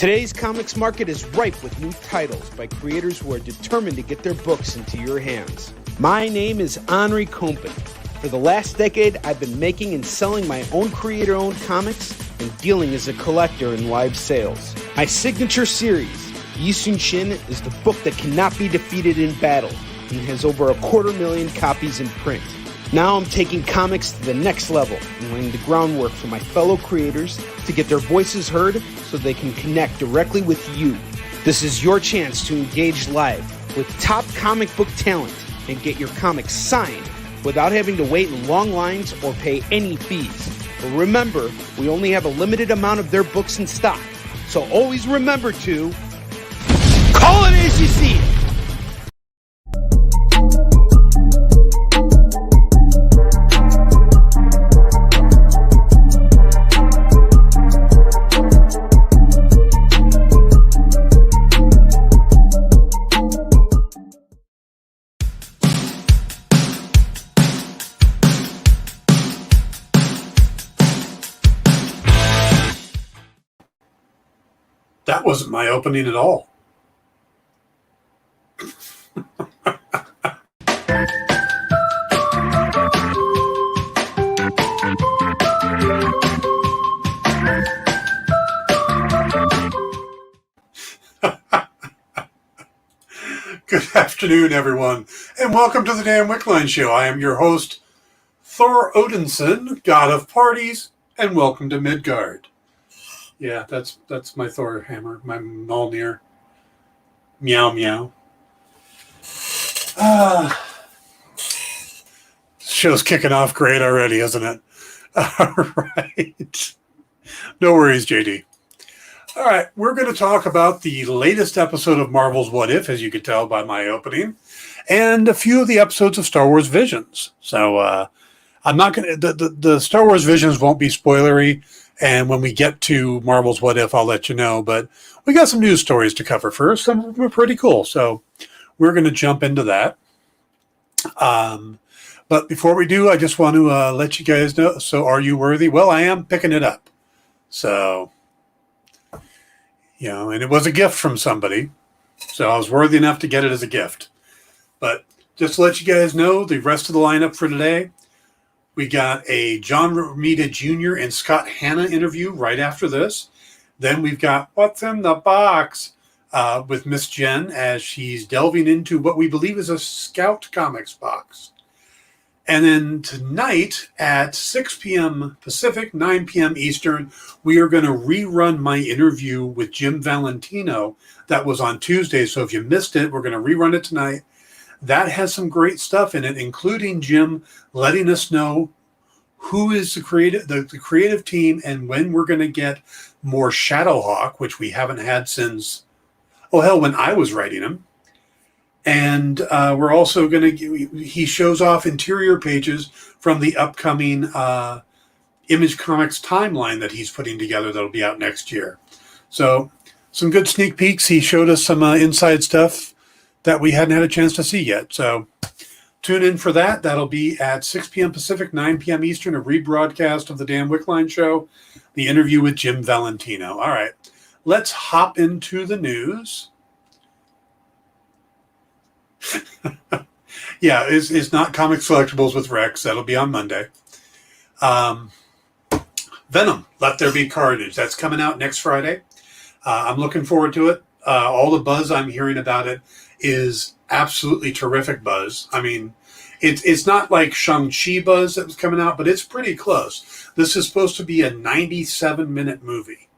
Today's comics market is ripe with new titles by creators who are determined to get their books into your hands. My name is Henri Compen. For the last decade, I've been making and selling my own creator-owned comics and dealing as a collector in live sales. My signature series, Yi Sun Shin, is the book that cannot be defeated in battle and has over 250,000 copies in print. Now I'm taking comics to the next level and laying the groundwork for my fellow creators to get their voices heard so they can connect directly with you. This is your chance to engage live with top comic book talent and get your comics signed without having to wait in long lines or pay any fees. But remember, we only have a limited amount of their books in stock, so always remember to call it as you see it. That wasn't my opening at all. Good afternoon, everyone, and welcome to the Dan Wickline Show. I am your host, Thor Odinson, god of parties, and welcome to Midgard. Yeah, that's my Thor hammer, my Mjolnir. Meow, meow. Show's kicking off great already, isn't it? All right. No worries, JD. All right, we're going to talk about the latest episode of Marvel's What If, as you could tell by my opening, and a few of the episodes of Star Wars Visions. So I'm not going to, the Star Wars Visions won't be spoilery. And when we get to Marvel's What If, I'll let you know. But we got some news stories to cover first. Some of them are pretty cool. So we're going to jump into that. But before we do, I just want to let you guys know. So are you worthy? Well, I am picking it up. So, and it was a gift from somebody. So I was worthy enough to get it as a gift. But just to let you guys know, the rest of the lineup for today. We got a John Romita Jr. and Scott Hanna interview right after this. Then we've got What's in the Box with Miss Jen as she's delving into what we believe is a Scout Comics box. And then tonight at 6 p.m. Pacific, 9 p.m. Eastern, we are going to rerun my interview with Jim Valentino that was on Tuesday. So if you missed it, we're going to rerun it tonight. That has some great stuff in it, including Jim letting us know who is the creative team and when we're going to get more Shadowhawk, which we haven't had since, when I was writing him. And we're also going to, he shows off interior pages from the upcoming Image Comics timeline that he's putting together that'll be out next year. So some good sneak peeks. He showed us some inside stuff that we hadn't had a chance to see yet. So tune in for that. That'll be at 6 p.m. Pacific, 9 p.m. Eastern, a rebroadcast of the Dan Wickline Show, the interview with Jim Valentino. All right, let's hop into the news. Yeah, it's not Comic Selectables with Rex. That'll be on Monday. Venom, Let There Be Carnage. That's coming out next Friday. I'm looking forward to it. All the buzz I'm hearing about it is absolutely terrific buzz. I mean, it's not like Shang-Chi buzz that was coming out, but it's pretty close. This is supposed to be a 97-minute movie,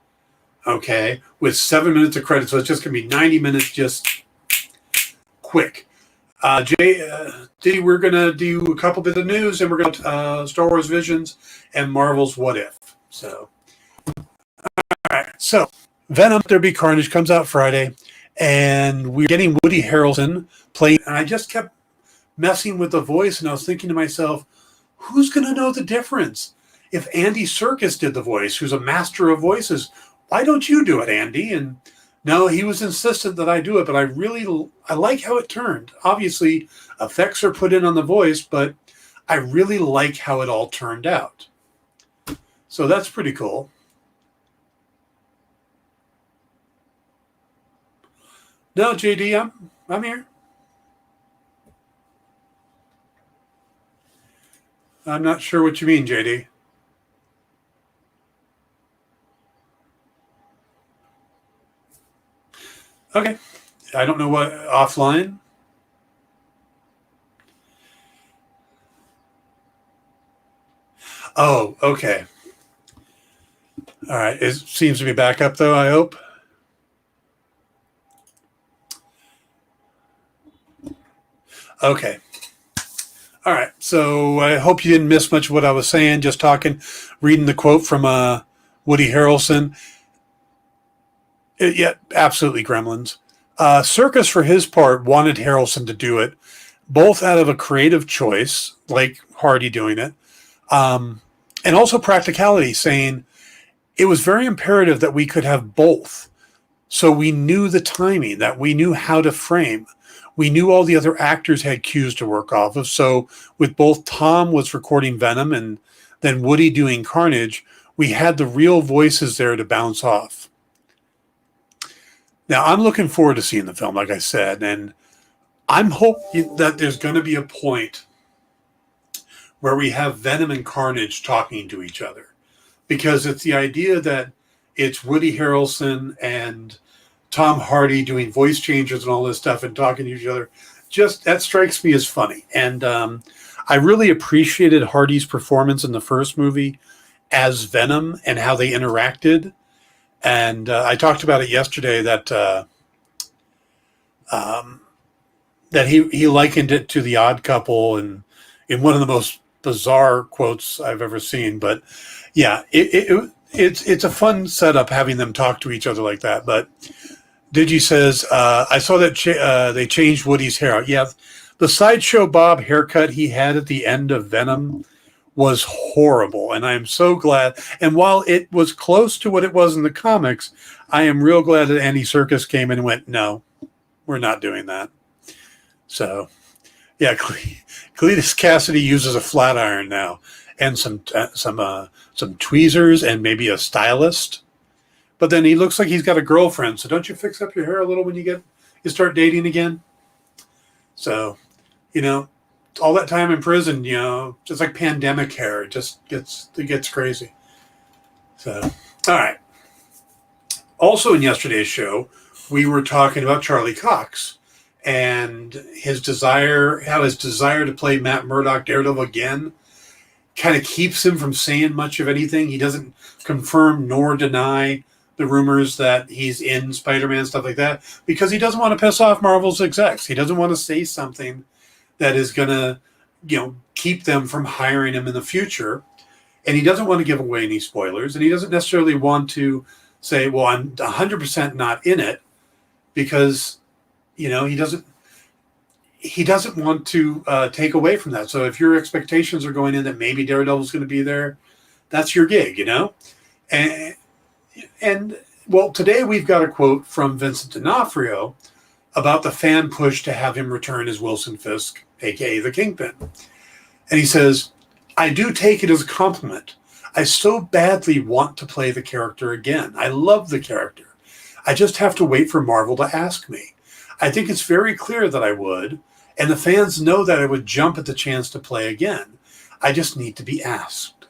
okay, with 7 minutes of credits. So it's just going to be 90 minutes, just quick. Jay, we're going to do a couple bits of news, and we're going to Star Wars Visions and Marvel's What If. So, all right. So, Venom, There Be Carnage comes out Friday. And we're getting Woody Harrelson playing, and I just kept messing with the voice, and I was thinking to myself, who's going to know the difference? If Andy Serkis did the voice, who's a master of voices, why don't you do it, Andy? And no, he was insistent that I do it, but I like how it turned. Obviously, effects are put in on the voice, but I really like how it all turned out. So that's pretty cool. No, JD, I'm here. I'm not sure what you mean, JD. Okay. I don't know what offline. Oh, okay. All right. It seems to be back up though, I hope. Okay. All right. So I hope you didn't miss much of what I was saying, just talking, reading the quote from Woody Harrelson. Yeah, absolutely Gremlins. Circus, for his part, wanted Harrelson to do it, both out of a creative choice, like Hardy doing it, and also practicality, saying it was very imperative that we could have both. So we knew the timing, that we knew how to frame. We knew all the other actors had cues to work off of. So with both Tom was recording Venom and then Woody doing Carnage, we had the real voices there to bounce off. Now, I'm looking forward to seeing the film, like I said, and I'm hoping that there's going to be a point where we have Venom and Carnage talking to each other, because it's the idea that it's Woody Harrelson and Tom Hardy doing voice changes and all this stuff and talking to each other. Just that strikes me as funny. And I really appreciated Hardy's performance in the first movie as Venom and how they interacted. And I talked about it yesterday that that he likened it to The Odd Couple, and in one of the most bizarre quotes I've ever seen. But yeah, it's a fun setup having them talk to each other like that. But Digi says, I saw that they changed Woody's hair out. Yeah, the Sideshow Bob haircut he had at the end of Venom was horrible, and I am so glad. And while it was close to what it was in the comics, I am real glad that Andy Serkis came in and went, no, we're not doing that. So, yeah, Cletus Cassidy uses a flat iron now and some tweezers and maybe a stylist. But then he looks like he's got a girlfriend. So don't you fix up your hair a little when you start dating again? So, all that time in prison, just like pandemic hair, it gets crazy. So, all right. Also in yesterday's show, we were talking about Charlie Cox and his desire to play Matt Murdock Daredevil again kind of keeps him from saying much of anything. He doesn't confirm nor deny the rumors that he's in Spider-Man, stuff like that, because he doesn't want to piss off Marvel's execs. He doesn't want to say something that is going to, keep them from hiring him in the future. And he doesn't want to give away any spoilers. And he doesn't necessarily want to say, well, I'm 100% not in it, because, he doesn't want to take away from that. So if your expectations are going in that maybe Daredevil's going to be there, that's your gig, And well, today we've got a quote from Vincent D'Onofrio about the fan push to have him return as Wilson Fisk, a.k.a. the Kingpin. And he says, I do take it as a compliment. I so badly want to play the character again. I love the character. I just have to wait for Marvel to ask me. I think it's very clear that I would, and the fans know that I would jump at the chance to play again. I just need to be asked.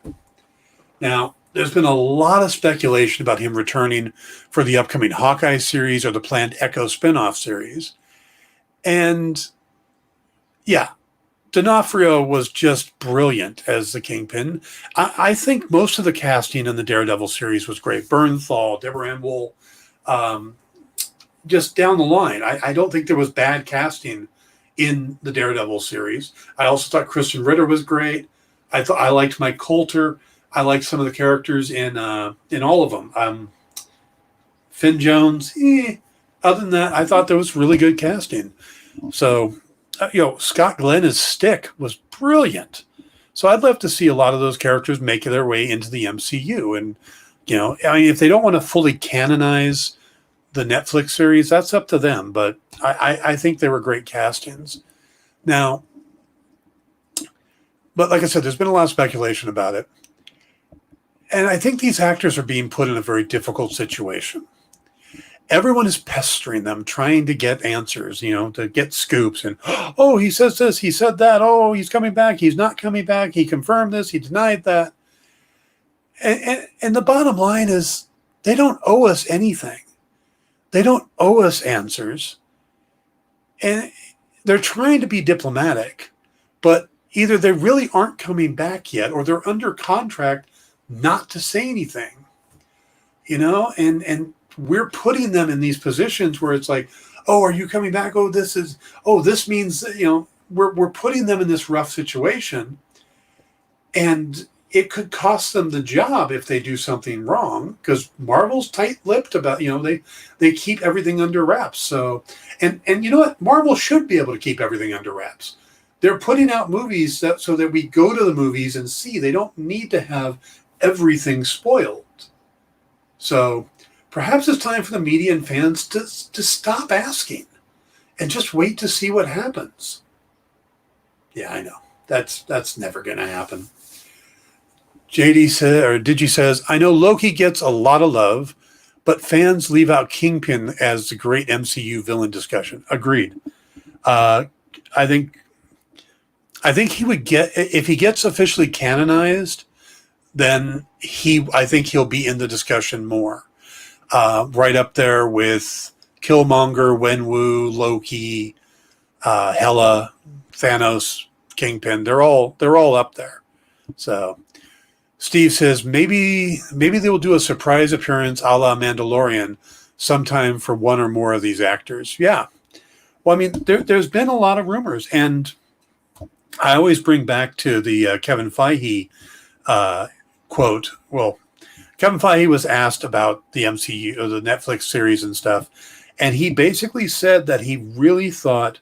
Now, there's been a lot of speculation about him returning for the upcoming Hawkeye series or the planned Echo spinoff series. And yeah, D'Onofrio was just brilliant as the Kingpin. I think most of the casting in the Daredevil series was great. Bernthal, Deborah Ann Woll, just down the line. I don't think there was bad casting in the Daredevil series. I also thought Kristen Ritter was great. I liked Mike Coulter. I liked some of the characters in all of them. Finn Jones. Other than that, I thought there was really good casting. So, Scott Glenn as Stick was brilliant. So I'd love to see a lot of those characters make their way into the MCU. And, if they don't want to fully canonize the Netflix series, that's up to them. But I think they were great castings. Now, but like I said, there's been a lot of speculation about it. And I think these actors are being put in a very difficult situation. everyone is pestering them, trying to get answers, to get scoops. And, oh, he says this, he said that. Oh, he's coming back. He's not coming back. He confirmed this. He denied that. And the bottom line is they don't owe us anything. They don't owe us answers. And they're trying to be diplomatic, but either they really aren't coming back yet, or they're under contract not to say anything, and we're putting them in these positions where it's like, oh, are you coming back? Oh, this means, we're putting them in this rough situation, and it could cost them the job if they do something wrong, because Marvel's tight-lipped about, they keep everything under wraps. So, and you know what? Marvel should be able to keep everything under wraps. They're putting out movies so that we go to the movies and see. They don't need to have everything spoiled. So perhaps it's time for the media and fans to stop asking and just wait to see what happens. Yeah, I know. That's never going to happen. Digi says, I know Loki gets a lot of love, but fans leave out Kingpin as the great MCU villain discussion. Agreed. I think he would get, if he gets officially canonized, then I think he'll be in the discussion more. Right up there with Killmonger, Wenwu, Loki, Hela, Thanos, Kingpin. They're all up there. So Steve says maybe they will do a surprise appearance a la Mandalorian sometime for one or more of these actors. Yeah. Well, I mean, there's been a lot of rumors, and I always bring back to the Kevin Feige quote. Well, Kevin Feige was asked about the MCU, or the Netflix series and stuff, and he basically said that he really thought,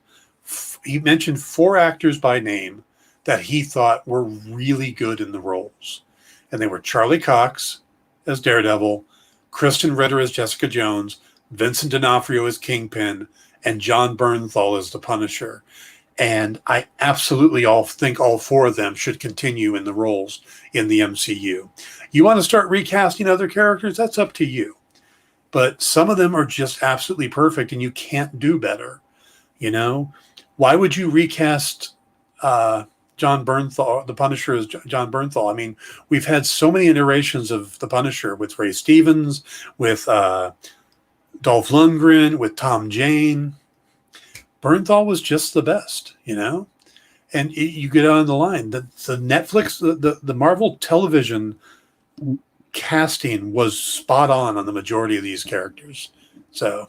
he mentioned 4 actors by name that he thought were really good in the roles. And they were Charlie Cox as Daredevil, Kristen Ritter as Jessica Jones, Vincent D'Onofrio as Kingpin, and John Bernthal as the Punisher. And I absolutely think all 4 of them should continue in the roles in the MCU. You want to start recasting other characters? That's up to you. But some of them are just absolutely perfect, and you can't do better. Why would you recast John Bernthal, the Punisher, as John Bernthal? I mean, we've had so many iterations of the Punisher with Ray Stevens, with Dolph Lundgren, with Tom Jane. Bernthal was just the best, and you get on the line. The Netflix, the Marvel television casting was spot on the majority of these characters. So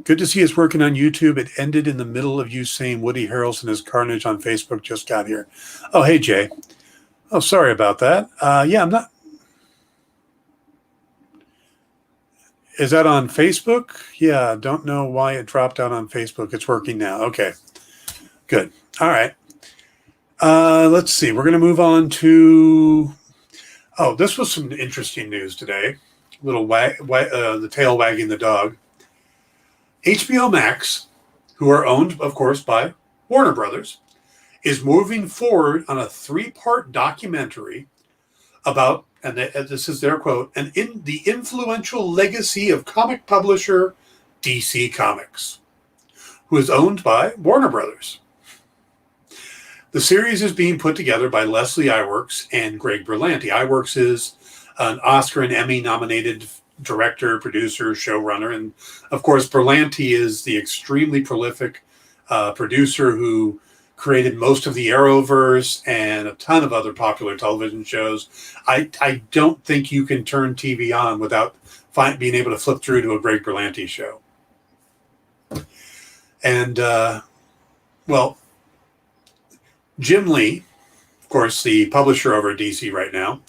good to see us working on YouTube. It ended in the middle of you saying Woody Harrelson is Carnage on Facebook. Just got here. Oh, hey, Jay. Oh, sorry about that. Yeah, I'm not. Is that on Facebook? Yeah, don't know why it dropped out on Facebook. It's working now. Okay, good. All right. Let's see. We're going to move on to... Oh, this was some interesting news today. The tail wagging the dog. HBO Max, who are owned, of course, by Warner Brothers, is moving forward on a 3-part documentary about, and this is their quote, the influential legacy of comic publisher DC Comics, who is owned by Warner Brothers. The series is being put together by Leslie Iwerks and Greg Berlanti. Iwerks is an Oscar and Emmy-nominated director, producer, showrunner, and of course, Berlanti is the extremely prolific producer who created most of the Arrowverse and a ton of other popular television shows. I don't think you can turn TV on without being able to flip through to a Greg Berlanti show. And, well, Jim Lee, of course, the publisher over at DC right now,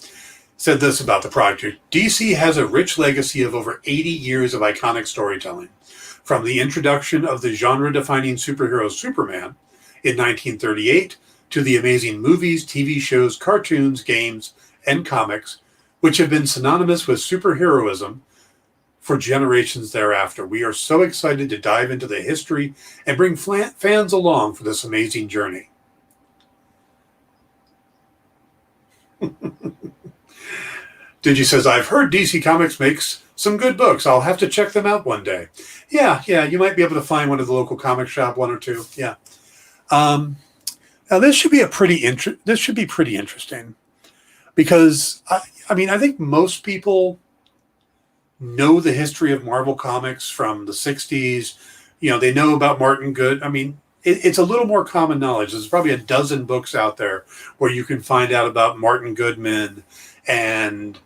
said this about the project. DC has a rich legacy of over 80 years of iconic storytelling, from the introduction of the genre-defining superhero Superman in 1938 to the amazing movies, TV shows, cartoons, games, and comics, which have been synonymous with superheroism for generations thereafter. We are so excited to dive into the history and bring fans along for this amazing journey. Digi says, I've heard DC Comics makes some good books. I'll have to check them out one day. Yeah, you might be able to find one at the local comic shop, one or two. Yeah. Now this should be pretty interesting because I mean, I think most people know the history of Marvel Comics from the 60s. You know, they know about Martin Good. I mean, it's a little more common knowledge. There's probably a dozen books out there where you can find out about Martin Goodman and,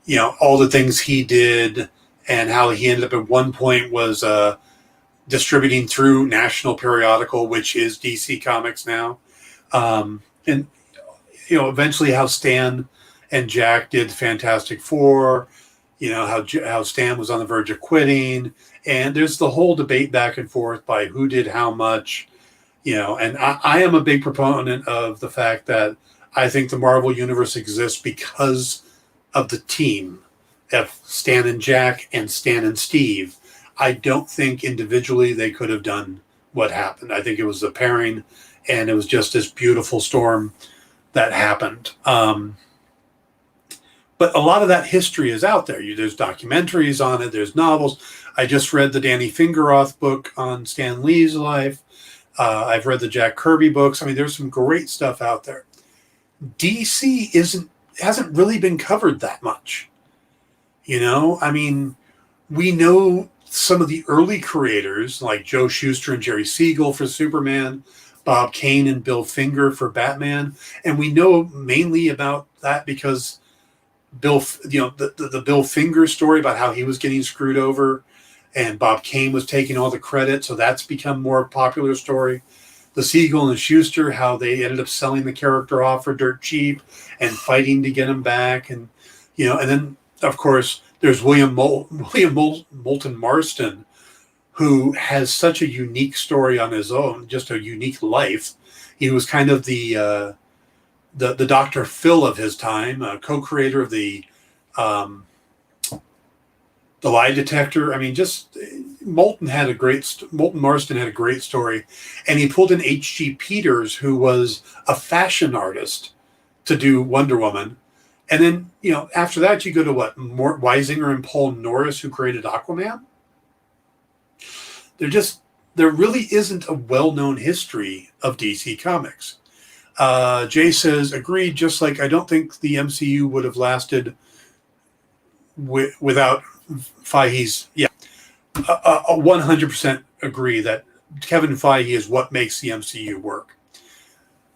you know, all the things he did and how he ended up at one point was distributing through National Periodical, which is DC Comics now. And, you know, eventually how Stan and Jack did Fantastic Four, you know, how Stan was on the verge of quitting. And there's the whole debate back and forth by who did how much, you know, and I am a big proponent of the fact that I think the Marvel Universe exists because of the team of Stan and Jack and Stan and Steve. I don't think individually they could have done what happened. I think it was the pairing, and it was just this beautiful storm that happened. But a lot of that history is out there. There's documentaries on it. There's novels. I just read the Danny Fingeroth book on Stan Lee's life. I've read the Jack Kirby books. I mean, there's some great stuff out there. DC hasn't really been covered that much. You know, I mean, we know some of the early creators like Joe Shuster and Jerry Siegel for Superman, Bob Kane and Bill Finger for Batman, and we know mainly about that because Bill, you know, the Bill Finger story about how he was getting screwed over, and Bob Kane was taking all the credit, so that's become more popular story. The Siegel and Schuster, how they ended up selling the character off for dirt cheap and fighting to get him back, and you know, and then of course there's William Moulton Marston, who has such a unique story on his own, just a unique life. He was kind of the Dr. Phil of his time, co-creator of the lie detector. I mean, just Moulton Marston had a great story, and he pulled in H.G. Peters, who was a fashion artist, to do Wonder Woman. And then, you know, after that, you go to Mort Weisinger and Paul Norris, who created Aquaman. There really isn't a well-known history of DC Comics. Jay says, agreed, just like I don't think the MCU would have lasted without Feige's, yeah. 100% agree that Kevin Feige is what makes the MCU work.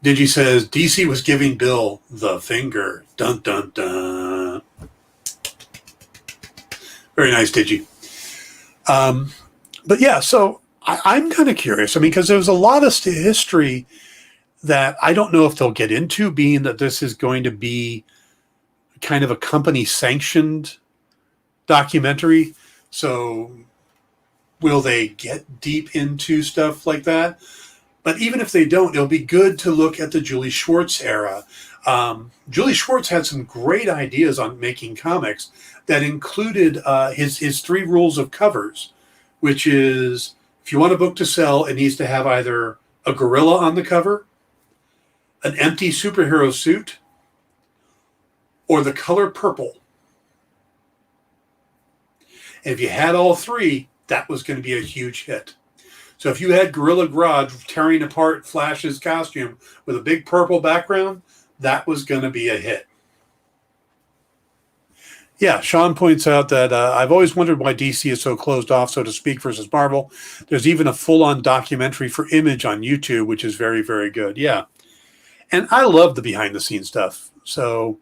Digi says, DC was giving Bill the finger. Dun, dun, dun. Very nice, Digi. But yeah, so I'm kind of curious. I mean, because there's a lot of history that I don't know if they'll get into, being that this is going to be kind of a company-sanctioned documentary. So will they get deep into stuff like that? But even if they don't, it'll be good to look at the Julie Schwartz era. Julie Schwartz had some great ideas on making comics that included his 3 rules of covers, which is, if you want a book to sell, it needs to have either a gorilla on the cover, an empty superhero suit, or the color purple. And if you had all 3, that was going to be a huge hit. So if you had Gorilla Grodd tearing apart Flash's costume with a big purple background, that was going to be a hit. Yeah, Sean points out that I've always wondered why DC is so closed off, so to speak, versus Marvel. There's even a full-on documentary for Image on YouTube, which is very, very good. Yeah. And I love the behind-the-scenes stuff. So,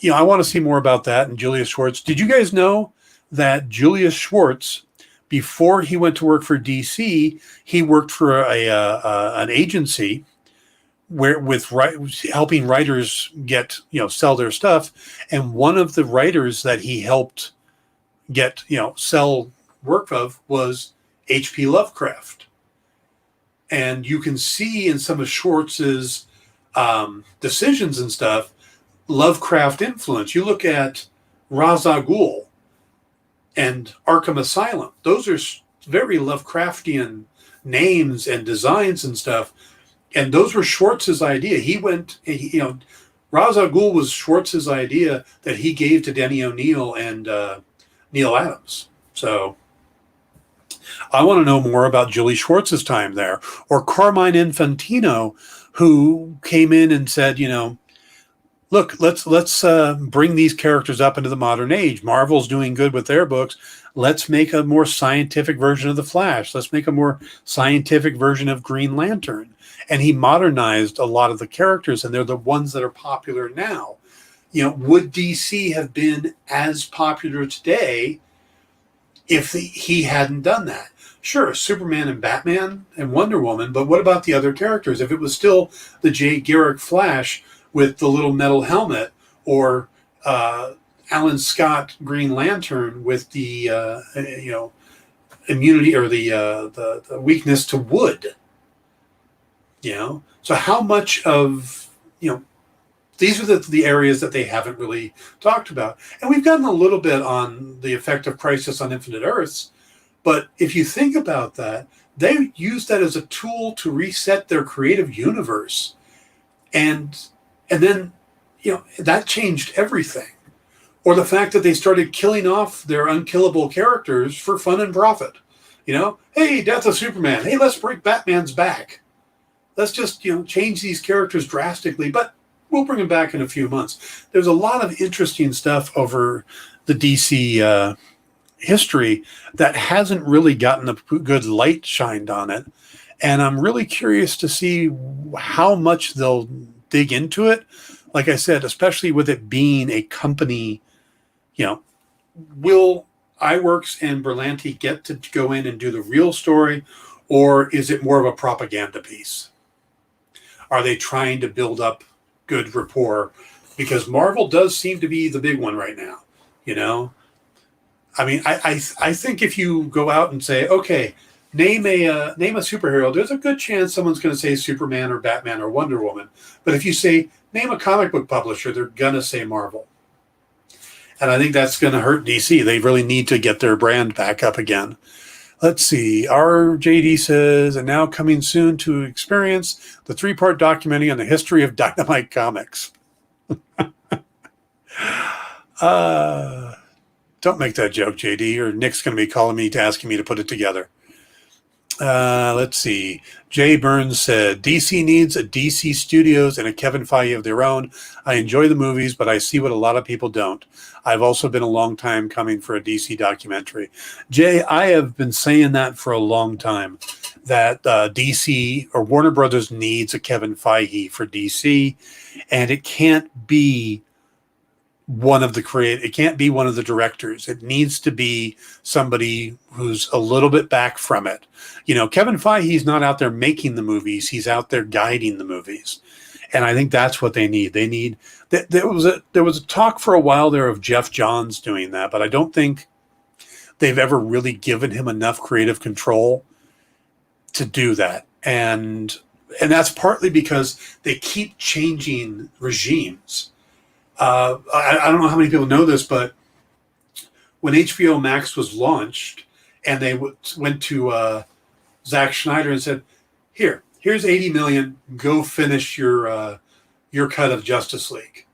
you know, I want to see more about that. And Julius Schwartz. Did you guys know that Julius Schwartz, before he went to work for DC, he worked for an agency helping writers get, you know, sell their stuff. And one of the writers that he helped get, you know, sell work of was H.P. Lovecraft. And you can see in some of Schwartz's decisions and stuff, Lovecraft influence. You look at Ra's al Ghul and Arkham Asylum. Those are very Lovecraftian names and designs and stuff. And those were Schwartz's idea. He went, you know, Ra's al Ghul was Schwartz's idea that he gave to Denny O'Neil and Neil Adams. So I want to know more about Julie Schwartz's time there, or Carmine Infantino, who came in and said, look, let's bring these characters up into the modern age. Marvel's doing good with their books. Let's make a more scientific version of the Flash. Let's make a more scientific version of Green Lantern. And he modernized a lot of the characters, and they're the ones that are popular now. Would DC have been as popular today if he hadn't done that? Sure, Superman and Batman and Wonder Woman, but what about the other characters? If it was still the Jay Garrick Flash with the little metal helmet, or Alan Scott Green Lantern with the immunity, or the weakness to wood, So how much of these are the areas that they haven't really talked about, and we've gotten a little bit on the effect of Crisis on Infinite Earths. But if you think about that, they used that as a tool to reset their creative universe, and then that changed everything. Or the fact that they started killing off their unkillable characters for fun and profit. Hey, Death of Superman. Hey, let's break Batman's back. Let's just change these characters drastically, but we'll bring them back in a few months. There's a lot of interesting stuff over the DC history that hasn't really gotten a good light shined on it, and I'm really curious to see how much they'll dig into it. Like I said, especially with it being a company, will iWorks and Berlanti get to go in and do the real story, or is it more of a propaganda piece? Are they trying to build up good rapport? Because Marvel does seem to be the big one right now, I mean, I think if you go out and say, okay, name a superhero, there's a good chance someone's going to say Superman or Batman or Wonder Woman. But if you say, name a comic book publisher, they're going to say Marvel. And I think that's going to hurt DC. They really need to get their brand back up again. Let's see. RJD says, and now coming soon to experience the 3-part documentary on the history of Dynamite Comics. Don't make that joke, JD, or Nick's going to be calling me asking me to put it together. Let's see. Jay Burns said, DC needs a DC Studios and a Kevin Feige of their own. I enjoy the movies, but I see what a lot of people don't. I've also been a long time coming for a DC documentary. Jay, I have been saying that for a long time, that DC or Warner Brothers needs a Kevin Feige for DC, and it can't be it can't be one of the directors. It needs to be somebody who's a little bit back from it. Kevin Feige's not out there making the movies. He's out there guiding the movies. And I think that's what they need. They need there was a talk for a while there of Jeff Johns doing that, but I don't think they've ever really given him enough creative control to do that. And that's partly because they keep changing regimes. I don't know how many people know this, but when HBO Max was launched and they went to Zack Snyder and said, here's 80 million, go finish your cut of Justice League,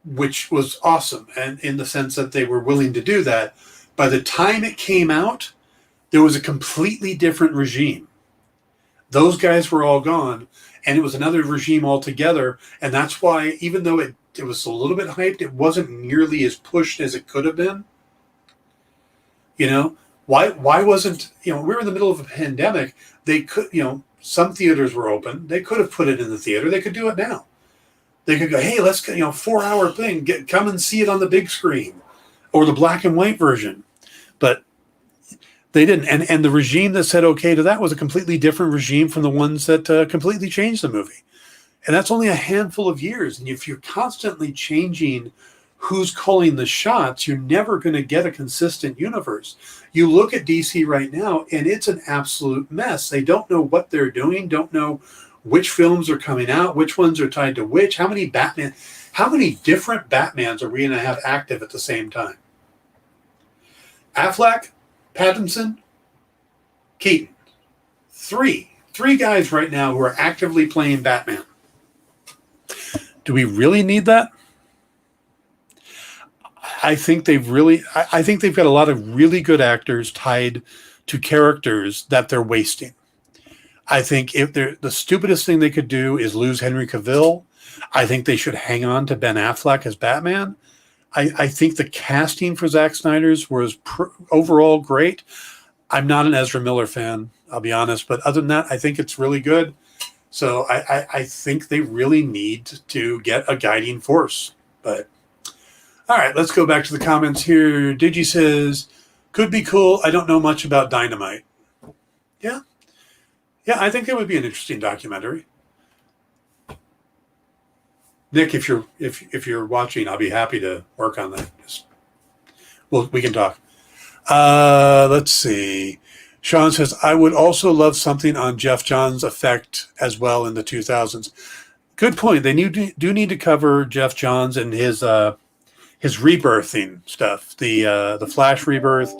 which was awesome. And in the sense that they were willing to do that, by the time it came out, there was a completely different regime. Those guys were all gone, and it was another regime altogether. And that's why, even though it was a little bit hyped, it wasn't nearly as pushed as it could have been. Why wasn't, we were in the middle of a pandemic. They could, some theaters were open. They could have put it in the theater. They could do it now. They could go, hey, let's, 4-hour thing, come and see it on the big screen or the black and white version. But they didn't. And the regime that said okay to that was a completely different regime from the ones that completely changed the movie. And that's only a handful of years. And if you're constantly changing who's calling the shots, you're never going to get a consistent universe. You look at DC right now, and it's an absolute mess. They don't know what they're doing, don't know which films are coming out, which ones are tied to which, how many different Batmans are we going to have active at the same time? Affleck, Pattinson, Keaton. Three guys right now who are actively playing Batman. Do we really need that? I think they've got a lot of really good actors tied to characters that they're wasting. I think if the stupidest thing they could do is lose Henry Cavill. I think they should hang on to Ben Affleck as Batman. I think the casting for Zack Snyder's was overall great. I'm not an Ezra Miller fan, I'll be honest, but other than that, I think it's really good. So I think they really need to get a guiding force. But all right, let's go back to the comments here. Digi says, could be cool. I don't know much about Dynamite. Yeah. Yeah, I think that would be an interesting documentary. Nick, if you're watching, I'll be happy to work on that. We can talk. Let's see. Sean says, I would also love something on Jeff Johns' effect as well in the 2000s. Good point. They do need to cover Jeff Johns and his rebirthing stuff, the Flash rebirth.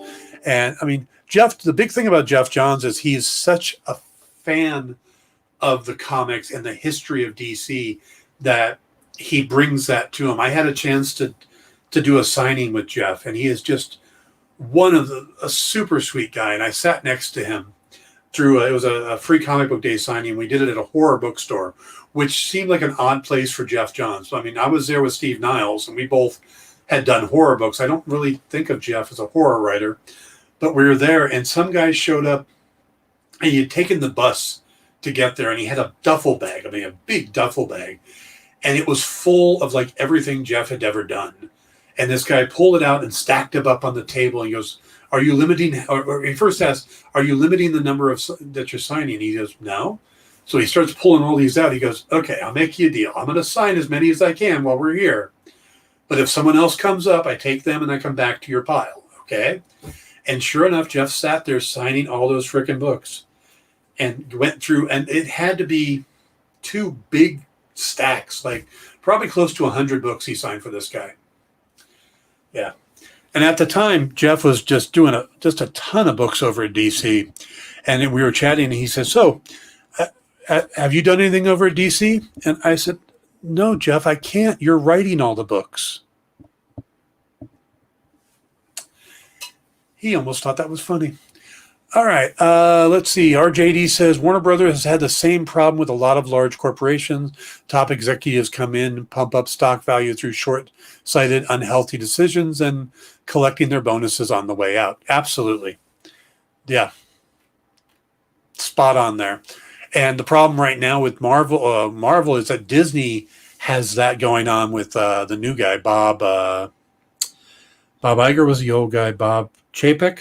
And I mean, the big thing about Jeff Johns is he's such a fan of the comics and the history of DC that he brings that to him. I had a chance to do a signing with Jeff, and he is just a super sweet guy. And I sat next to him it was a free comic book day signing. We did it at a horror bookstore, which seemed like an odd place for Jeff Johns. So, I mean, I was there with Steve Niles, and we both had done horror books. I don't really think of Jeff as a horror writer, but we were there, and some guy showed up, and he had taken the bus to get there, and he had a duffel bag. I mean, a big duffel bag. And it was full of like everything Jeff had ever done. And this guy pulled it out and stacked it up on the table. And he goes, are you limiting, or he first asked, are you limiting the number that you're signing? And he goes, no. So he starts pulling all these out. He goes, okay, I'll make you a deal. I'm going to sign as many as I can while we're here. But if someone else comes up, I take them and I come back to your pile. Okay. And sure enough, Jeff sat there signing all those frickin' books and went through, and it had to be 2 big stacks, like probably close to 100 books he signed for this guy. Yeah. And at the time, Jeff was just doing a ton of books over at DC. And we were chatting, and he said, so have you done anything over at DC? And I said, no, Jeff, I can't. You're writing all the books. He almost thought that was funny. All right, let's see. RJD says, Warner Brothers has had the same problem with a lot of large corporations. Top executives come in, pump up stock value through short-sighted, unhealthy decisions and collecting their bonuses on the way out. Absolutely. Yeah. Spot on there. And the problem right now with Marvel is that Disney has that going on with the new guy, Bob Iger was the old guy, Bob Chapek.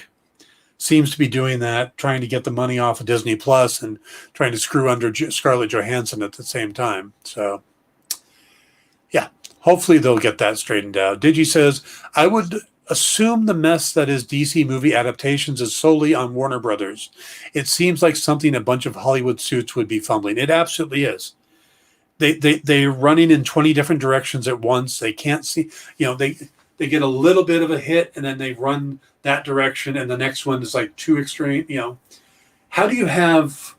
Seems to be doing that, trying to get the money off of Disney Plus and trying to screw under Scarlett Johansson at the same time. So, yeah, hopefully they'll get that straightened out. Digi says, I would assume the mess that is DC movie adaptations is solely on Warner Brothers. It seems like something a bunch of Hollywood suits would be fumbling. It absolutely is. They're running in 20 different directions at once. They can't see, they get a little bit of a hit and then they run that direction and the next one is like too extreme. How do you have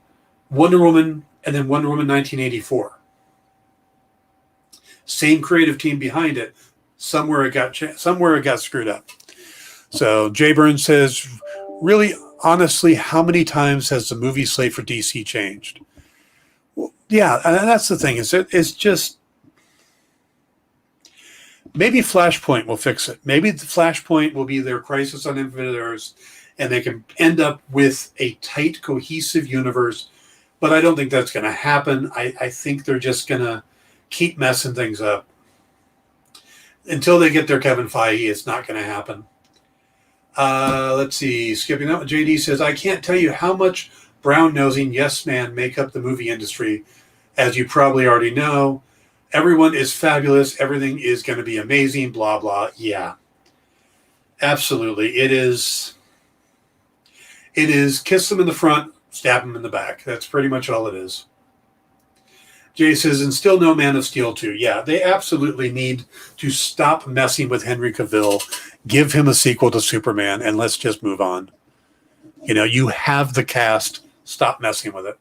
Wonder Woman and then Wonder Woman 1984? Same creative team behind it. Somewhere it got screwed up. So Jay Burns says, really, honestly, how many times has the movie slate for DC changed? Well, yeah, and that's the thing. It's just maybe Flashpoint will fix it. Maybe the Flashpoint will be their Crisis on Infinite Earths, and they can end up with a tight, cohesive universe. But I don't think that's going to happen. I think they're just going to keep messing things up. Until they get their Kevin Feige, it's not going to happen. Let's see. Skipping out, JD says, I can't tell you how much brown-nosing yes man make up the movie industry. As you probably already know, everyone is fabulous. Everything is going to be amazing, blah, blah. Yeah, absolutely. It is kiss them in the front, stab them in the back. That's pretty much all it is. Jay says, and still no Man of Steel 2. Yeah, they absolutely need to stop messing with Henry Cavill, give him a sequel to Superman, and let's just move on. You have the cast. Stop messing with it.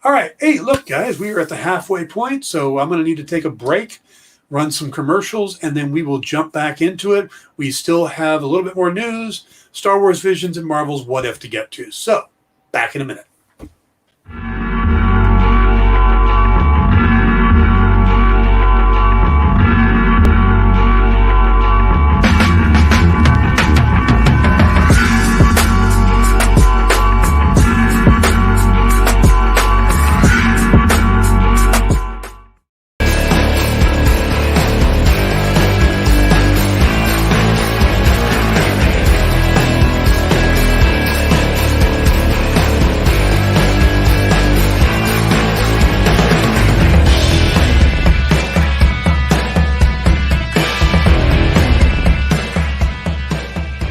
All right. Hey, look, guys, we are at the halfway point, so I'm going to need to take a break, run some commercials, and then we will jump back into it. We still have a little bit more news, Star Wars Visions, and Marvel's What If to get to. So, back in a minute.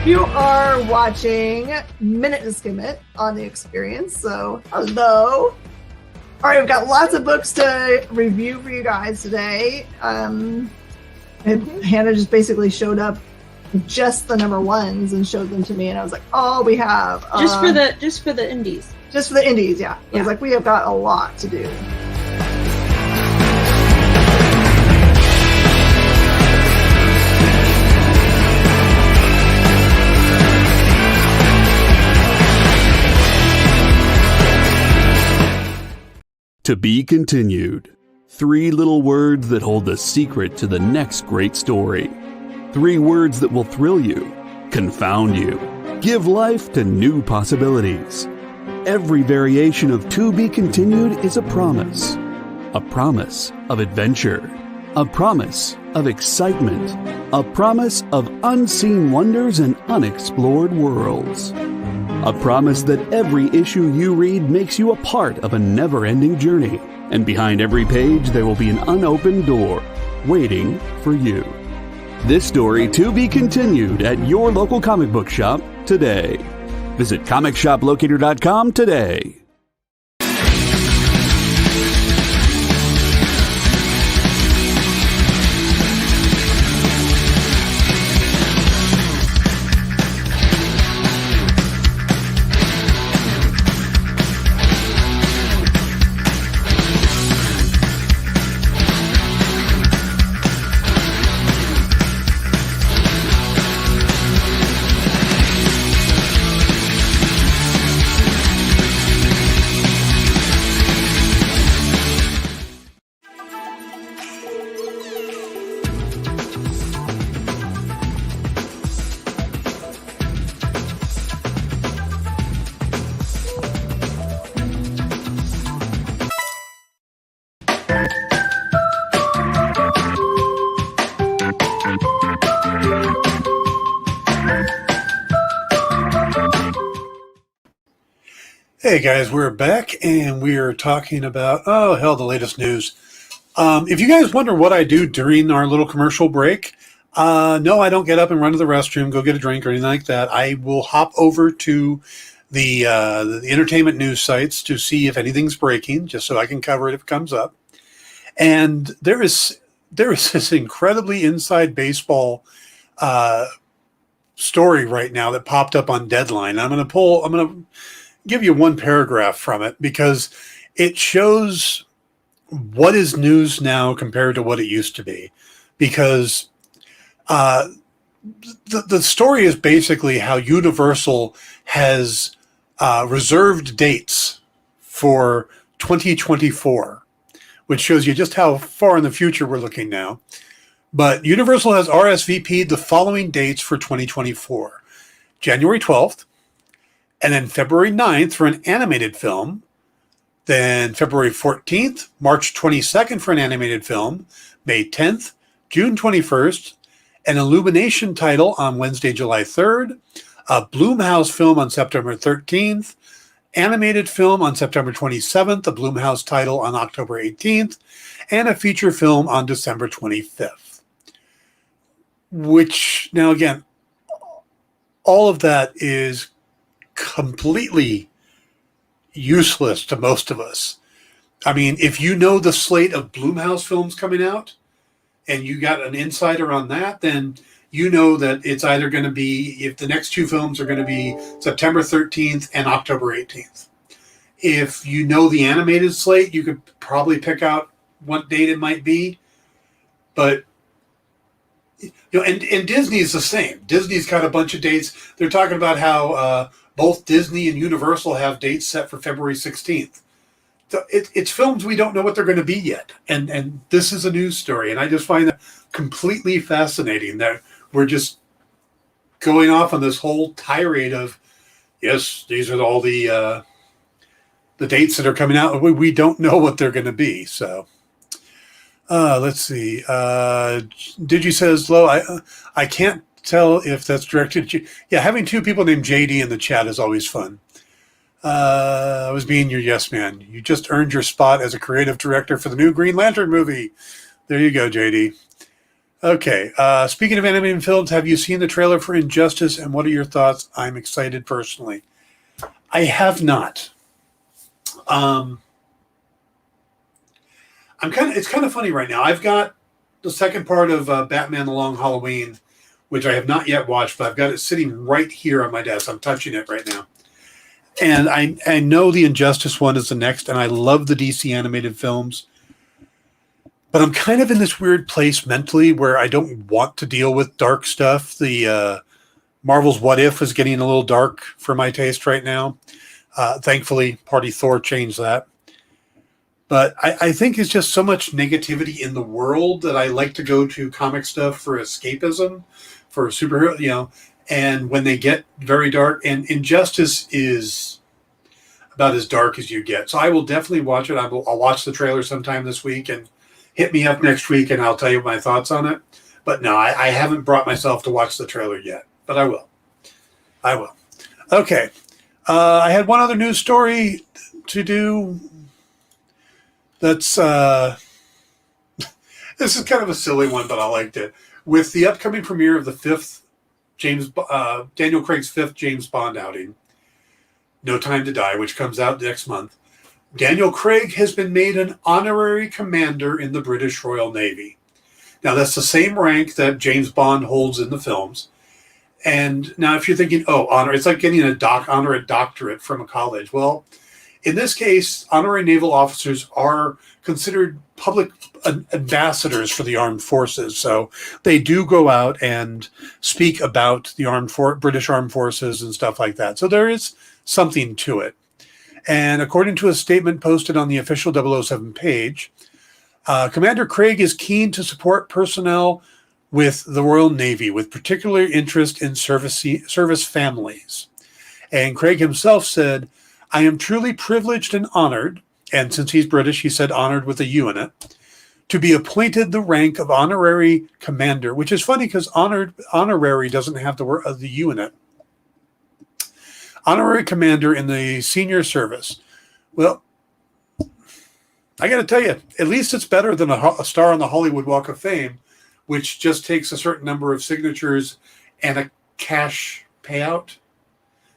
You are watching Minute to Skim It on the Experience, so hello. All right, we've got lots of books to review for you guys today. And Hannah just basically showed up just the number ones and showed them to me, and I was like, oh, we have just for the indies. Just for the indies, yeah. I was like, we have got a lot to do. To be continued. 3 little words that hold the secret to the next great story. 3 words that will thrill you, confound you, give life to new possibilities. Every variation of To Be Continued is a promise. A promise of adventure. A promise of excitement. A promise of unseen wonders and unexplored worlds. A promise that every issue you read makes you a part of a never-ending journey. And behind every page there will be an unopened door waiting for you. This story to be continued at your local comic book shop today. Visit comicshoplocator.com today. Hey guys, we're back and we're talking about, the latest news. If you guys wonder what I do during our little commercial break, no, I don't get up and run to the restroom, go get a drink or anything like that. I will hop over to the entertainment news sites to see if anything's breaking, just so I can cover it if it comes up. And there is this incredibly inside baseball story right now that popped up on Deadline. I'm going to give you one paragraph from it because it shows what is news now compared to what it used to be. Because the story is basically how Universal has reserved dates for 2024, which shows you just how far in the future we're looking now. But Universal has RSVP'd the following dates for 2024. January 12th, and then February 9th for an animated film. Then February 14th, March 22nd for an animated film, May 10th, June 21st, an Illumination title on Wednesday, July 3rd, a Blumhouse film on September 13th, animated film on September 27th, a Blumhouse title on October 18th, and a feature film on December 25th. Which, now again, all of that is completely useless to most of us. I mean, if you know the slate of Blumhouse films coming out and you got an insider on that, then you know that it's either going to be, if the next 2 films are going to be September 13th and October 18th. If you know the animated slate, you could probably pick out what date it might be. But and Disney's the same. Disney's got a bunch of dates. They're talking about how both Disney and Universal have dates set for February 16th. So it's films we don't know what they're going to be yet. And this is a news story. And I just find that completely fascinating that we're just going off on this whole tirade of, yes, these are all the dates that are coming out. We don't know what they're going to be. So let's see. Digi says, Lo, I can't tell if that's directed at you. Yeah, having two people named JD in the chat is always fun. I was being your yes man. You just earned your spot as a creative director for the new Green Lantern movie. There you go, JD. Okay. Speaking of animated films, have you seen the trailer for Injustice, and what are your thoughts? I'm excited personally. I have not. It's kind of funny right now. I've got the second part of Batman The Long Halloween, which I have not yet watched, but I've got it sitting right here on my desk. I'm touching it right now. And I know the Injustice one is the next, and I love the DC animated films. But I'm kind of in this weird place mentally where I don't want to deal with dark stuff. The Marvel's What If is getting a little dark for my taste right now. Thankfully, Party Thor changed that. But I think it's just so much negativity in the world that I like to go to comic stuff for escapism, for superhero, and when they get very dark, and Injustice is about as dark as you get. So I will definitely watch it. I'll watch the trailer sometime this week, and hit me up next week and I'll tell you my thoughts on it. But no, I haven't brought myself to watch the trailer yet, but I will. Okay. I had one other news story to do. That's this is kind of a silly one, but I liked it. With the upcoming premiere of the Daniel Craig's fifth James Bond outing, No Time to Die, which comes out next month, Daniel Craig has been made an honorary commander in the British Royal Navy. Now, that's the same rank that James Bond holds in the films. And now if you're thinking, honor, it's like getting a honorary doctorate from a college. Well, in this case, honorary naval officers are considered public ambassadors for the armed forces. So they do go out and speak about the British armed forces and stuff like that. So there is something to it. And according to a statement posted on the official 007 page, Commander Craig is keen to support personnel with the Royal Navy, with particular interest in service families. And Craig himself said, I am truly privileged and honored, and since he's British, he said honored with a U in it, to be appointed the rank of honorary commander, which is funny because honorary doesn't have the U in it. Honorary commander in the senior service. Well, I got to tell you, at least it's better than a star on the Hollywood Walk of Fame, which just takes a certain number of signatures and a cash payout.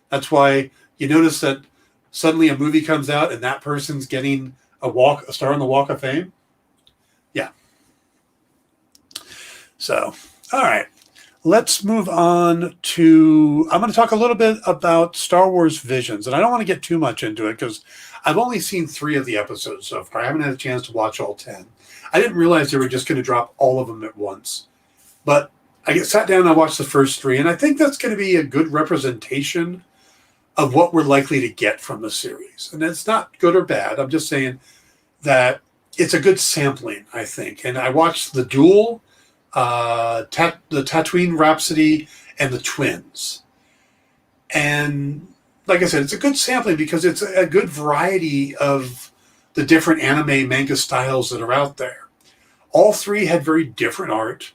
That's why you notice that suddenly a movie comes out and that person's getting a star on the Walk of Fame. Yeah. So, all right. Let's move on to, I'm going to talk a little bit about Star Wars Visions. And I don't want to get too much into it because I've only seen 3 of the episodes so far. I haven't had a chance to watch all 10. I didn't realize they were just going to drop all of them at once. But I sat down and I watched the first 3, and I think that's going to be a good representation of what we're likely to get from the series. And it's not good or bad. I'm just saying that it's a good sampling, I think. And I watched The Duel, the Tatooine Rhapsody, and The Twins. And like I said, it's a good sampling because it's a good variety of the different anime manga styles that are out there. All 3 had very different art.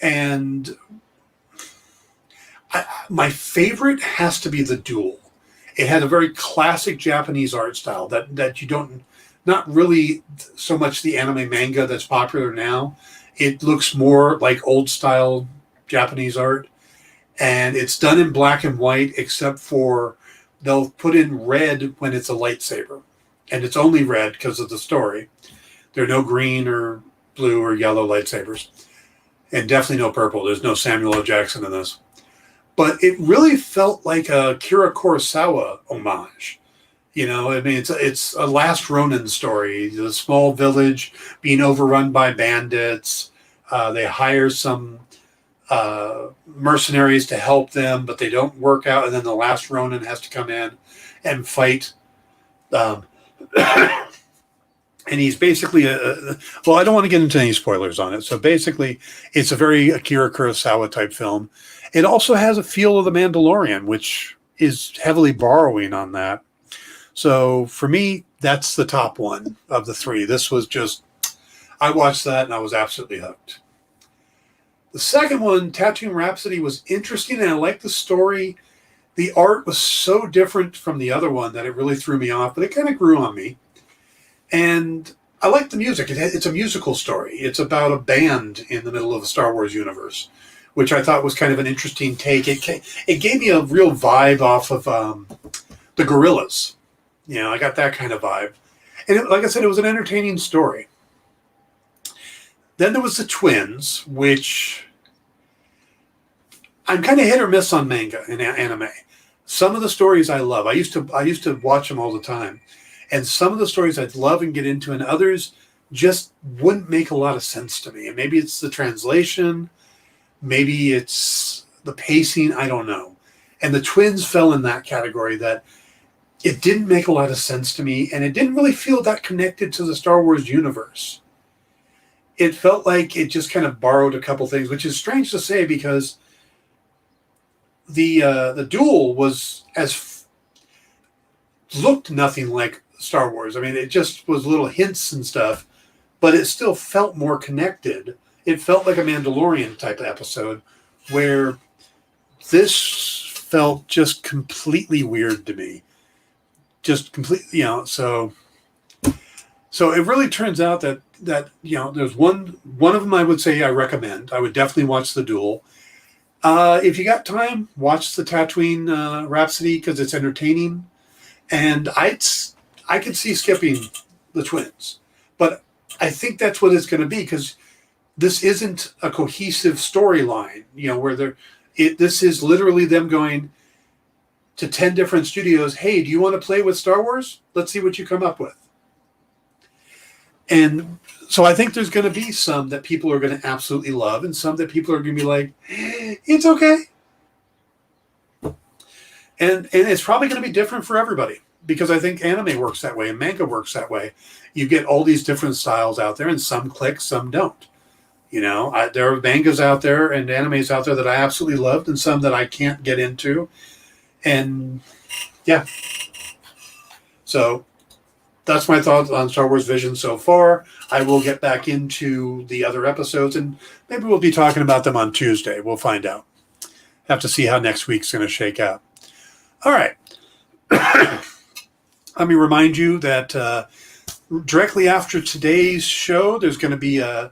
And my favorite has to be The Duel. It had a very classic Japanese art style that you don't, not really so much the anime manga that's popular now. It looks more like old style Japanese art. And it's done in black and white, except for they'll put in red when it's a lightsaber. And it's only red because of the story. There are no green or blue or yellow lightsabers. And definitely no purple. There's no Samuel L. Jackson in this. But it really felt like a Kira Kurosawa homage. You know, I mean, it's a Last Ronin story. The small village being overrun by bandits. They hire some mercenaries to help them, but they don't work out. And then the Last Ronin has to come in and fight. And he's basically well, I don't want to get into any spoilers on it. So basically, it's a very Akira Kurosawa type film. It also has a feel of The Mandalorian, which is heavily borrowing on that. So for me, that's the top one of the three. This was just, I watched that and I was absolutely hooked. The second one, Tattooing Rhapsody, was interesting and I liked the story. The art was so different from the other one that it really threw me off, but it kind of grew on me. And I like the music. It's a musical story. It's about a band in the middle of the Star Wars universe, which I thought was kind of an interesting take. It gave me a real vibe off of the Gorillaz. You know, I got that kind of vibe. And like I said, it was an entertaining story. Then there was The Twins, which I'm kind of hit or miss on manga and anime. Some of the stories I love. I used to watch them all the time. And some of the stories I'd love and get into, and others just wouldn't make a lot of sense to me. And maybe it's the translation, maybe it's the pacing, I don't know. And The Twins fell in that category, that it didn't make a lot of sense to me, and it didn't really feel that connected to the Star Wars universe. It felt like it just kind of borrowed a couple things, which is strange to say because the duel was looked nothing like Star Wars. I mean, it just was little hints and stuff, but it still felt more connected. It felt like a Mandalorian type of episode, where this felt just completely weird to me. Just completely, you know, so it really turns out that you know, there's one of them I would say I recommend. I would definitely watch The Duel. If you got time, watch the Tatooine Rhapsody, because it's entertaining. And I could see skipping The Twins, but I think that's what it's going to be, because this isn't a cohesive storyline. You know, where this is literally them going to 10 different studios. Hey, do you want to play with Star Wars? Let's see what you come up with. And so I think there's going to be some that people are going to absolutely love, and some that people are going to be like, it's okay. And it's probably going to be different for everybody, because I think anime works that way and manga works that way. You get all these different styles out there, and some click, some don't. You know, there are mangas out there and animes out there that I absolutely loved, and some that I can't get into. And yeah, so that's my thoughts on Star Wars Vision so far. I will get back into the other episodes, and maybe we'll be talking about them on Tuesday. We'll find out. Have to see how next week's going to shake out. All right. Let me remind you that directly after today's show, there's going to be a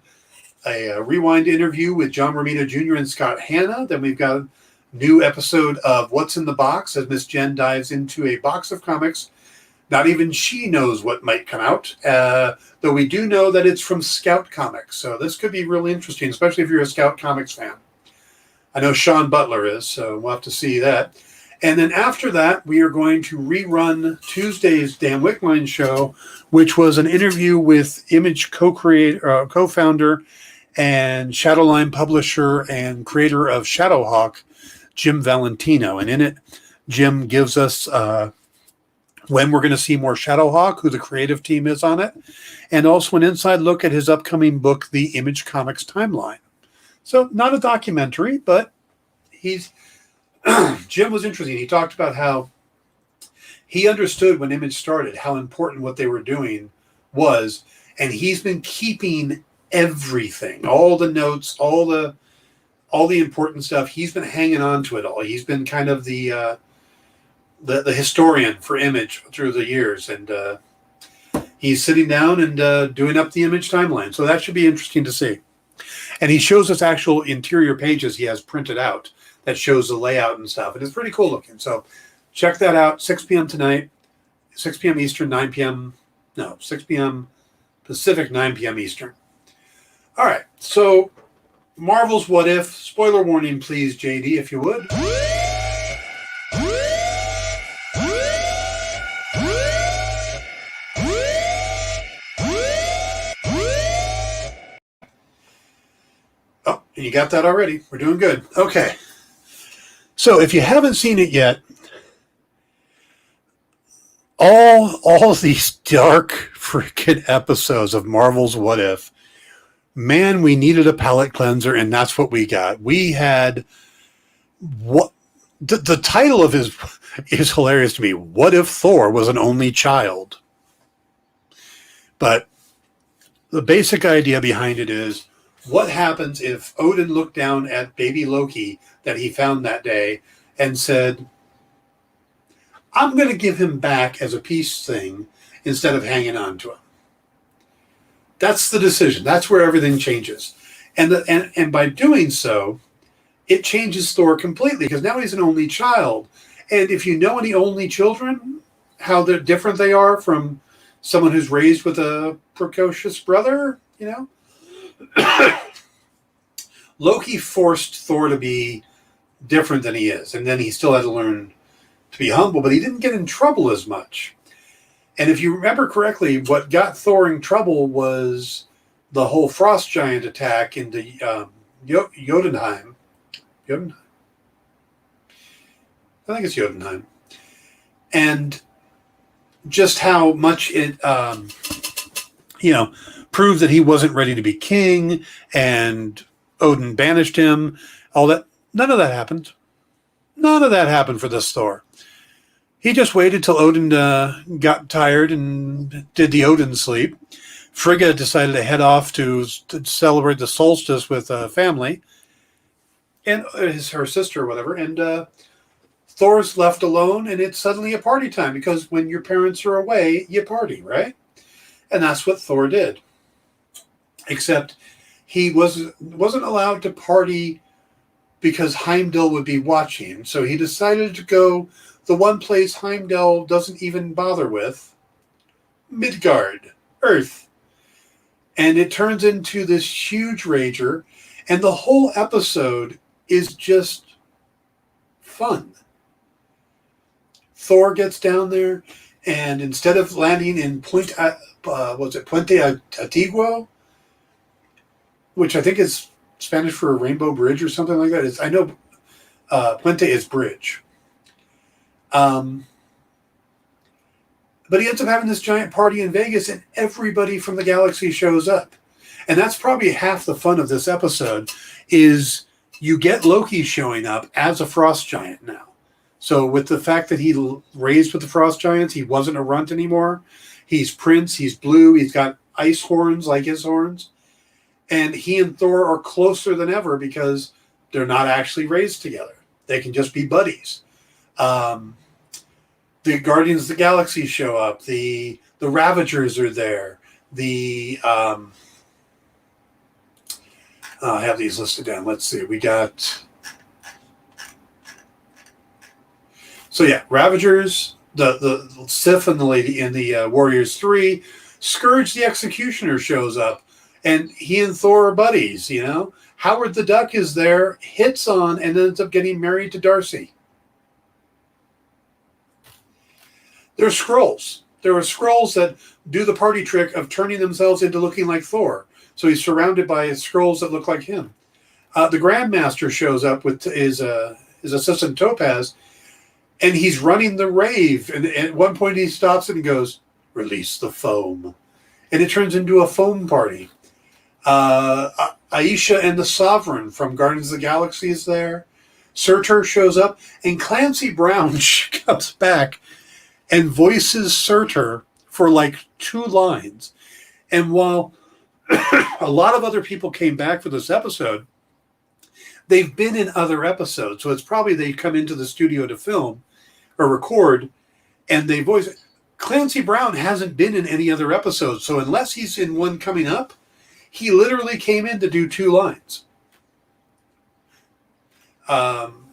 rewind interview with John Romita Jr. and Scott Hanna. Then we've got a new episode of What's in the Box, as Miss Jen dives into a box of comics. Not even she knows what might come out, though we do know that it's from Scout Comics. So this could be really interesting, especially if you're a Scout Comics fan. I know Sean Butler is, so we'll have to see that. And then after that, we are going to rerun Tuesday's Dan Wickline Show, which was an interview with Image co-founder and Shadowline publisher and creator of Shadowhawk, Jim Valentino. And in it, Jim gives us when we're going to see more Shadowhawk, who the creative team is on it, and also an inside look at his upcoming book, The Image Comics Timeline. So not a documentary, but Jim was interesting. He talked about how he understood when Image started how important what they were doing was, and he's been keeping everything, all the notes, all the important stuff. He's been hanging on to it all. He's been kind of the historian for Image through the years, and he's sitting down and doing up the Image timeline. So that should be interesting to see. And he shows us actual interior pages he has printed out that shows the layout and stuff. And it's pretty cool looking. So check that out. 6 p.m. tonight, 6 p.m. Eastern, 6 p.m. Pacific, 9 p.m. Eastern. All right. So Marvel's What If. Spoiler warning, please, JD, if you would. And you got that already. We're doing good. Okay. So if you haven't seen it yet, all of these dark freaking episodes of Marvel's What If, man, we needed a palate cleanser, and that's what we got. We had what the title of his is hilarious to me. What if Thor was an only child? But the basic idea behind it is, what happens if Odin looked down at baby Loki that he found that day and said, I'm going to give him back as a peace thing instead of hanging on to him? That's the decision. That's where everything changes. And by doing so, it changes Thor completely, because now he's an only child. And if you know any only children, how they're different they are from someone who's raised with a precocious brother, you know? Loki forced Thor to be different than he is, and then he still had to learn to be humble, but he didn't get in trouble as much. And if you remember correctly, what got Thor in trouble was the whole frost giant attack into Jotunheim. Jotunheim? I think it's Jotunheim. And just how much it, proved that he wasn't ready to be king, and Odin banished him, all that. None of that happened. None of that happened for this Thor. He just waited till Odin got tired and did the Odin sleep. Frigga decided to head off to celebrate the solstice with family, and her sister or whatever, and Thor's left alone, and it's suddenly a party time, because when your parents are away, you party, right? And that's what Thor did. Except he wasn't allowed to party because Heimdall would be watching. So he decided to go the one place Heimdall doesn't even bother with, Midgard, Earth. And it turns into this huge rager, and the whole episode is just fun. Thor gets down there, and instead of landing in Puente Antiguo, which I think is Spanish for a rainbow bridge or something like that. I know Puente is bridge. But he ends up having this giant party in Vegas, and everybody from the galaxy shows up. And that's probably half the fun of this episode, is you get Loki showing up as a frost giant now. So with the fact that he raised with the frost giants, he wasn't a runt anymore. He's Prince, he's blue, he's got ice horns like his horns. And he and Thor are closer than ever because they're not actually raised together. They can just be buddies. The Guardians of the Galaxy show up. The Ravagers are there. I have these listed down. Let's see. We got... So yeah, Ravagers, the Sif and the lady in the Warriors 3. Scourge the Executioner shows up. And he and Thor are buddies, you know. Howard the Duck is there, hits on, and ends up getting married to Darcy. There are Skrulls. There are Skrulls that do the party trick of turning themselves into looking like Thor. So he's surrounded by Skrulls that look like him. The Grandmaster shows up with his assistant Topaz, and he's running the rave. And at one point he stops and goes, "Release the foam." And it turns into a foam party. Aisha and the Sovereign from Guardians of the Galaxy is there. Surtur shows up, and Clancy Brown comes back and voices Surtur for like 2 lines. And while a lot of other people came back for this episode, they've been in other episodes. So it's probably they come into the studio to film or record, and they voice it. Clancy Brown hasn't been in any other episodes, so unless he's in one coming up, he literally came in to do 2 lines.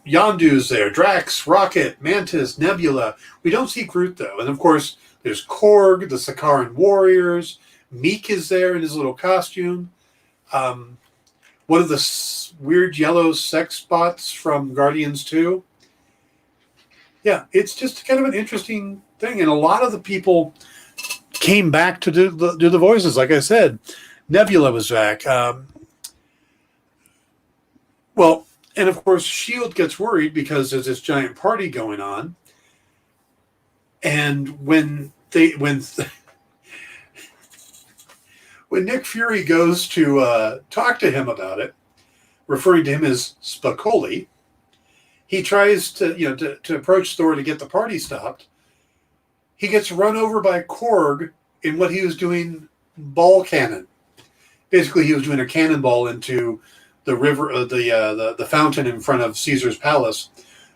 Yondu's there, Drax, Rocket, Mantis, Nebula. We don't see Groot, though. And, of course, there's Korg, the Sakaran Warriors. Meek is there in his little costume. One of the weird yellow sex spots from Guardians 2. Yeah, it's just kind of an interesting thing. And a lot of the people came back to do the voices, like I said. Nebula was back. Well, and of course, S.H.I.E.L.D. gets worried because there's this giant party going on. And when Nick Fury goes to talk to him about it, referring to him as Spicoli, he tries to approach Thor to get the party stopped. He gets run over by a Korg in what he was doing ball cannon. Basically, he was doing a cannonball into the river, the fountain in front of Caesar's palace.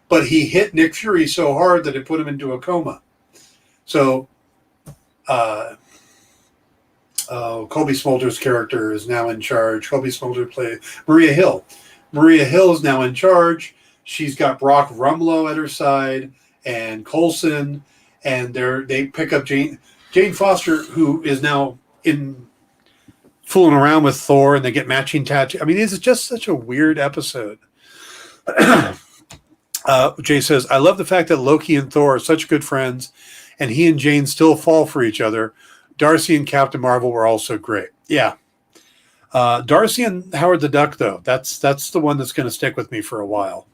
But he hit Nick Fury so hard that it put him into a coma. So, Colby Smolder's character is now in charge. Colby Smolder played Maria Hill. Maria Hill is now in charge. She's got Brock Rumlow at her side and Coulson, and they pick up Jane Foster, who is now in fooling around with Thor, and they get matching tattoos. I mean, it's just such a weird episode. Jay says, I love the fact that Loki and Thor are such good friends, and he and Jane still fall for each other. Darcy and Captain Marvel were also great. Yeah. Darcy and Howard the Duck, though, that's the one that's going to stick with me for a while.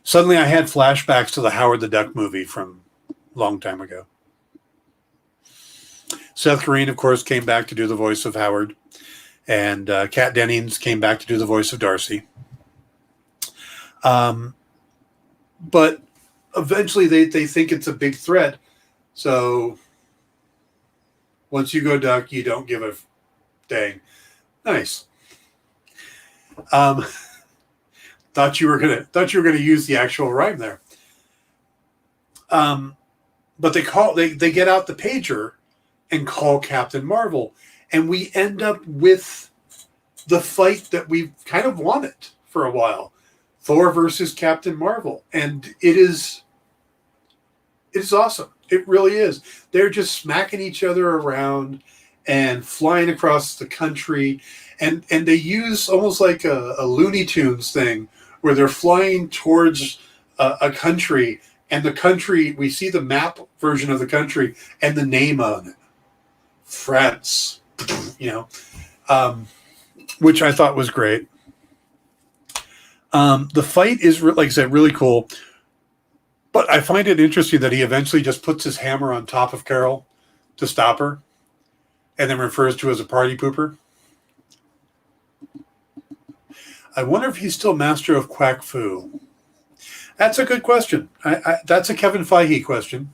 Suddenly I had flashbacks to the Howard the Duck movie from a long time ago. Seth Green, of course, came back to do the voice of Howard. And Kat Dennings came back to do the voice of Darcy. But eventually they think it's a big threat. So once you go duck, you don't give a dang. Nice. Thought you were gonna use the actual rhyme there. But they get out the pager and call Captain Marvel, and we end up with the fight that we kind of wanted for a while. Thor versus Captain Marvel. And it is awesome. It really is. They're just smacking each other around and flying across the country. And they use almost like a Looney Tunes thing where they're flying towards a country, and the country, we see the map version of the country and the name on it. France, which I thought was great. The fight is, like I said, really cool. But I find it interesting that he eventually just puts his hammer on top of Carol to stop her and then refers to her as a party pooper. I wonder if he's still master of Quack Fu. That's a good question. That's a Kevin Feige question.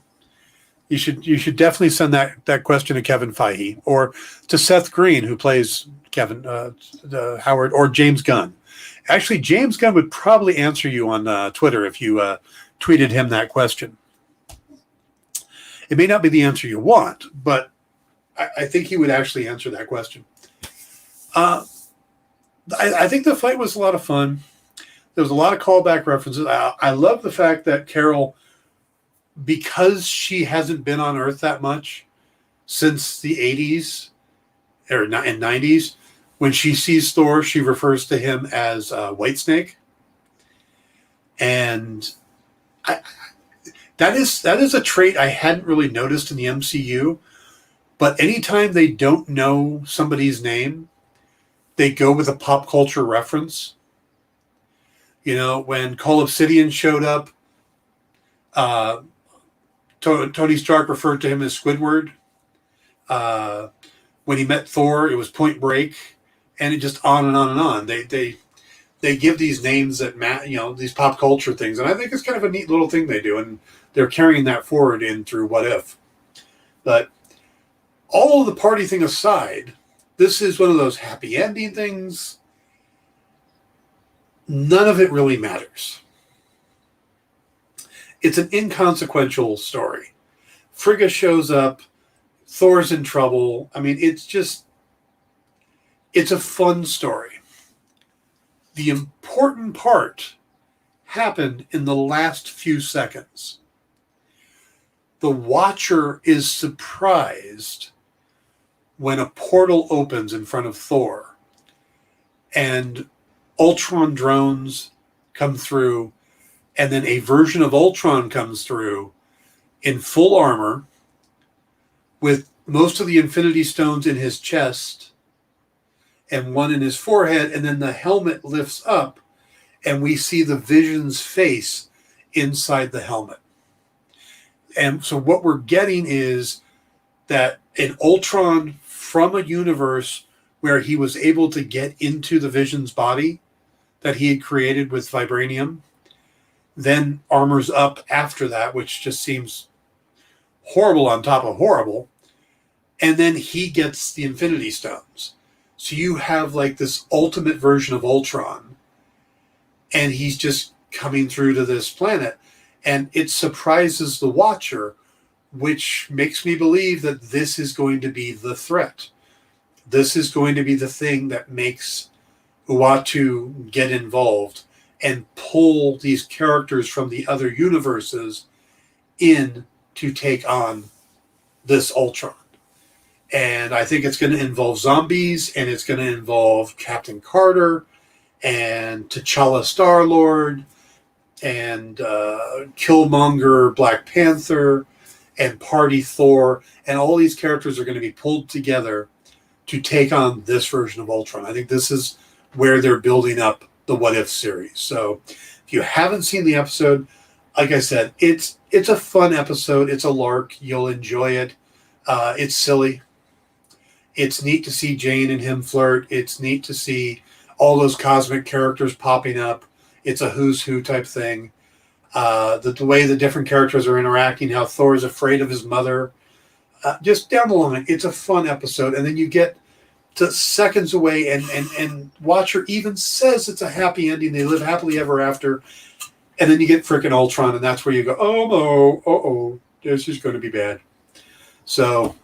You should definitely send that question to Kevin Feige or to Seth Green, who plays Kevin Howard, or James Gunn. Actually, James Gunn would probably answer you on Twitter if you tweeted him that question. It may not be the answer you want, but I think he would actually answer that question. I think the fight was a lot of fun. There was a lot of callback references. I love the fact that Carol, because she hasn't been on Earth that much since the 80s or and 90s, when she sees Thor, she refers to him as Whitesnake. And that is a trait I hadn't really noticed in the MCU. But anytime they don't know somebody's name, they go with a pop culture reference. When Cole Obsidian showed up, Tony Stark referred to him as Squidward. When he met Thor, it was Point Break, and it just on and on and on. They give these names that these pop culture things, and I think it's kind of a neat little thing they do, and they're carrying that forward in through What If. But all of the party thing aside, this is one of those happy ending things. None of it really matters. It's an inconsequential story. Frigga shows up. Thor's in trouble. I mean, it's a fun story. The important part happened in the last few seconds. The watcher is surprised when a portal opens in front of Thor and Ultron drones come through, and then a version of Ultron comes through in full armor with most of the Infinity Stones in his chest and one in his forehead, and then the helmet lifts up, and we see the Vision's face inside the helmet. And so what we're getting is that an Ultron from a universe where he was able to get into the Vision's body that he had created with vibranium, then armors up after that, which just seems horrible on top of horrible. And then he gets the Infinity Stones. So you have like this ultimate version of Ultron, and he's just coming through to this planet, and it surprises the watcher, which makes me believe that this is going to be the threat. This is going to be the thing that makes Uatu get involved and pull these characters from the other universes in to take on this Ultron. And I think it's going to involve zombies, and it's going to involve Captain Carter and T'Challa Star-Lord and Killmonger Black Panther and Party Thor, and all these characters are going to be pulled together to take on this version of Ultron. I think this is where they're building up the What If series. So if you haven't seen the episode, like I said, it's a fun episode. It's a lark. You'll enjoy it. It's silly. It's neat to see Jane and him flirt. It's neat to see all those cosmic characters popping up. It's a who's who type thing. The way the different characters are interacting, how Thor's afraid of his mother. Just down the line, it's a fun episode. And then you get to seconds away, and Watcher even says it's a happy ending. They live happily ever after. And then you get frickin' Ultron, and that's where you go, oh no, uh-oh, this is going to be bad. So,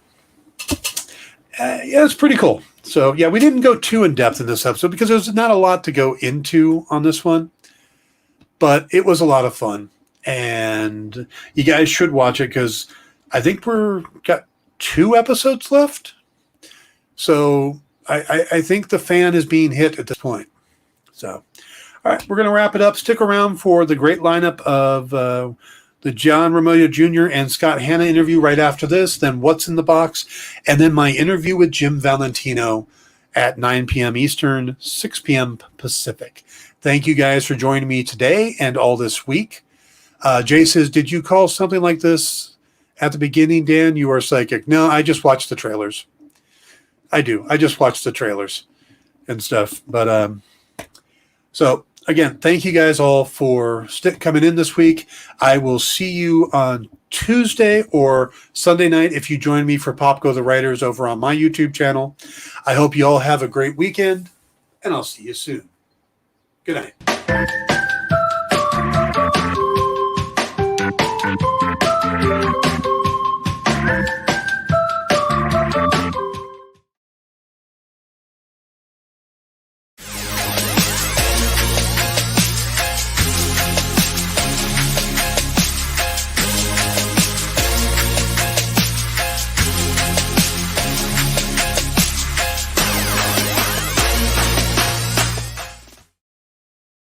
yeah, it's pretty cool. So, yeah, we didn't go too in-depth in this episode because there's not a lot to go into on this one. But it was a lot of fun. And you guys should watch it because I think we're got 2 episodes left. So I think the fan is being hit at this point. So, all right, we're going to wrap it up. Stick around for the great lineup of the John Romita Jr. and Scott Hanna interview right after this, then What's in the Box, and then my interview with Jim Valentino at 9 p.m. Eastern, 6 p.m. Pacific. Thank you guys for joining me today and all this week. Jay says, did you call something like this at the beginning, Dan? You are psychic. No, I just watched the trailers. I do. I just watched the trailers and stuff. But so, again, thank you guys all for coming in this week. I will see you on Tuesday or Sunday night if you join me for Pop Go the Writers over on my YouTube channel. I hope you all have a great weekend, and I'll see you soon. Good night.